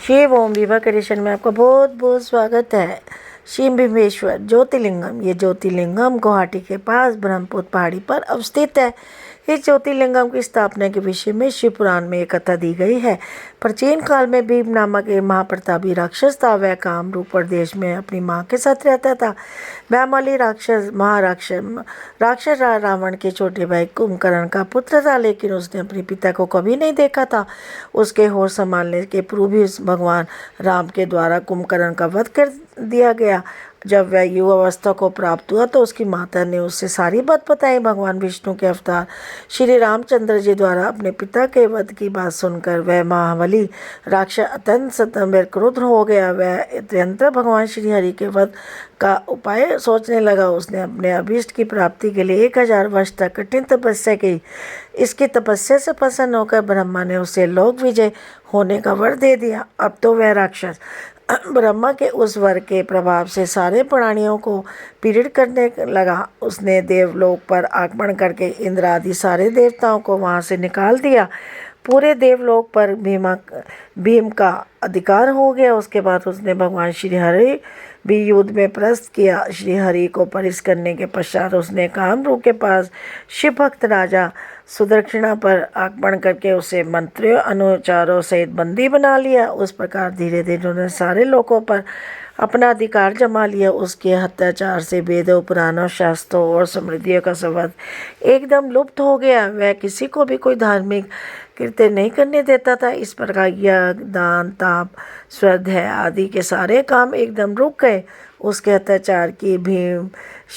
शिव ओम Vibha creation में आपका बहुत बहुत स्वागत है। शिव भीमेश्वर ज्योतिर्लिंगम, ये ज्योतिर्लिंगम गुवाहाटी के पास ब्रह्मपुत्र पहाड़ी पर अवस्थित है। इस ज्योतिर्लिंगम की स्थापना के विषय में शिव पुराण में एक कथा दी गई है। प्राचीन काल में भीम नामक एक महाप्रतापी राक्षस था। वह कामरूप प्रदेश में अपनी माँ के साथ रहता था। वह राक्षस रावण के छोटे भाई कुंभकर्ण का पुत्र था, लेकिन उसने अपने पिता को कभी नहीं देखा था। उसके होश संभालने के पूर्व भी भगवान राम के द्वारा कुंभकर्ण का वध कर दिया गया। जब वह युवावस्था को प्राप्त हुआ तो उसकी माता ने उससे सारी बात बताई। भगवान विष्णु के अवतार श्री रामचंद्र जी द्वारा अपने पिता के वध की बात सुनकर वह महाबली राक्षस अत्यंत सतंबर क्रोध हो गया। वह अत्यंत भगवान श्री हरि के वध का उपाय सोचने लगा। उसने अपने अभीष्ट की प्राप्ति के लिए 1000 वर्ष तक कठिन तपस्या की। इसकी तपस्या से प्रसन्न होकर ब्रह्मा ने उसे लोक विजय होने का वर दे दिया। अब तो वह राक्षस ब्रह्मा के उस वर के प्रभाव से सारे प्राणियों को पीड़ित करने लगा। उसने देवलोक पर आक्रमण करके इंद्र आदि सारे देवताओं को वहां से निकाल दिया। पूरे देवलोक पर भीम का अधिकार हो गया। उसके बाद उसने भगवान श्री हरि भी युद्ध में परास्त किया। श्री हरि को परास्त करने के पश्चात उसने कामरूप के पास शिव भक्त राजा सुदक्षिणा पर आक्रमण करके उसे मंत्रियों अनुचारों सहित बंदी बना लिया। उस प्रकार धीरे धीरे उन्होंने सारे लोगों पर अपना अधिकार जमा लिया। उसके अत्याचार से वेदों पुराणों शास्त्रों और समृद्धियों का संबंध एकदम लुप्त हो गया। वह किसी को भी कोई धार्मिक कृत्य नहीं करने देता था। इस प्रकार यज्ञ दान ताप स्वाध्याय आदि के सारे काम एकदम रुक गए। उसके अत्याचार की भीम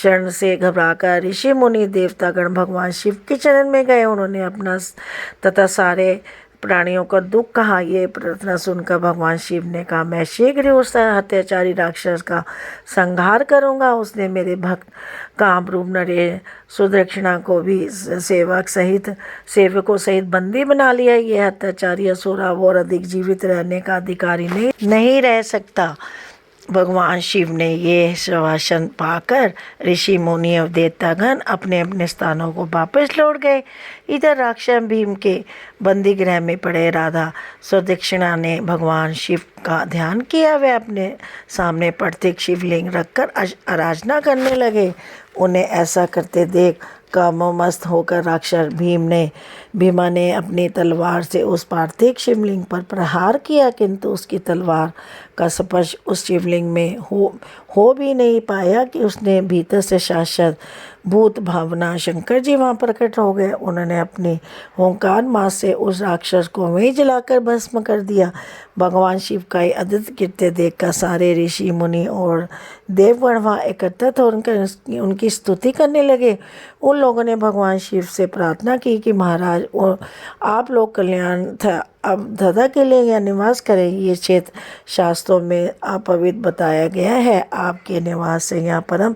शरण से घबराकर ऋषि मुनि देवतागण भगवान शिव के चरण में गए। उन्होंने अपना तथा सारे प्राणियों का दुख कहा। ये प्रार्थना सुनकर भगवान शिव ने कहा, मैं शीघ्र उस अत्याचारी राक्षस का संहार करूंगा। उसने मेरे भक्त कामरूप नरेश सुदक्षिणा को भी सेवकों सहित बंदी बना लिया। यह अत्याचारी असुर और अधिक जीवित रहने का अधिकारी नहीं रह सकता। भगवान शिव ने ये श्वासन पाकर ऋषि मुनि और देवतागण अपने अपने स्थानों को वापस लौट गए। इधर राक्षस भीम के बंदी गृह में पड़े राधा सुदक्षिणा ने भगवान शिव का ध्यान किया। वे अपने सामने प्रत्येक शिवलिंग रखकर आराधना करने लगे। उन्हें ऐसा करते देख कामोमस्त होकर राक्षस भीमा ने अपनी तलवार से उस पार्थिव शिवलिंग पर प्रहार किया, किंतु उसकी तलवार का स्पर्श उस शिवलिंग में हो भी नहीं पाया कि उसने भीतर से शाश्वत भूत भावना शंकर जी वहाँ प्रकट हो गए। उन्होंने अपनी ओंकार माँ से उस राक्षस को वहीं जलाकर भस्म कर दिया। भगवान शिव का ये अद्भुत कृत्य देखकर सारे ऋषि मुनि और देवगण वहाँ एकत्रित होकर उनकी स्तुति करने लगे। उन लोगों ने भगवान शिव से प्रार्थना की कि महाराज आप लोग कल्याण अब धदा के लिए यहाँ निवास करें। ये क्षेत्र शास्त्रों में अपवित्र बताया गया है। आपके निवास से यहाँ परम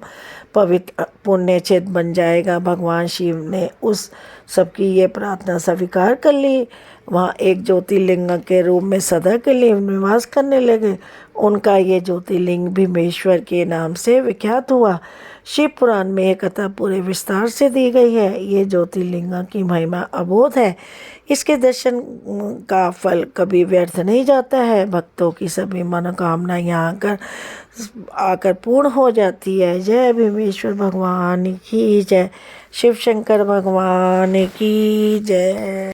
पवित्र पुण्य क्षेत्र बन जाएगा। भगवान शिव ने उस सबकी ये प्रार्थना स्वीकार कर ली। वहाँ एक ज्योतिर्लिंग के रूप में सदा के लिए निवास करने लगे। उनका ये ज्योतिर्लिंग भीमेश्वर के नाम से विख्यात हुआ। शिव पुराण में एक कथा पूरे विस्तार से दी गई है। ये ज्योतिर्लिंग की महिमा अबोध है। इसके दर्शन का फल कभी व्यर्थ नहीं जाता है। भक्तों की सभी मनोकामना यहाँ आकर पूर्ण हो जाती है। जय भीमेश्वर भगवान की जय। शिव शंकर भगवान की जय।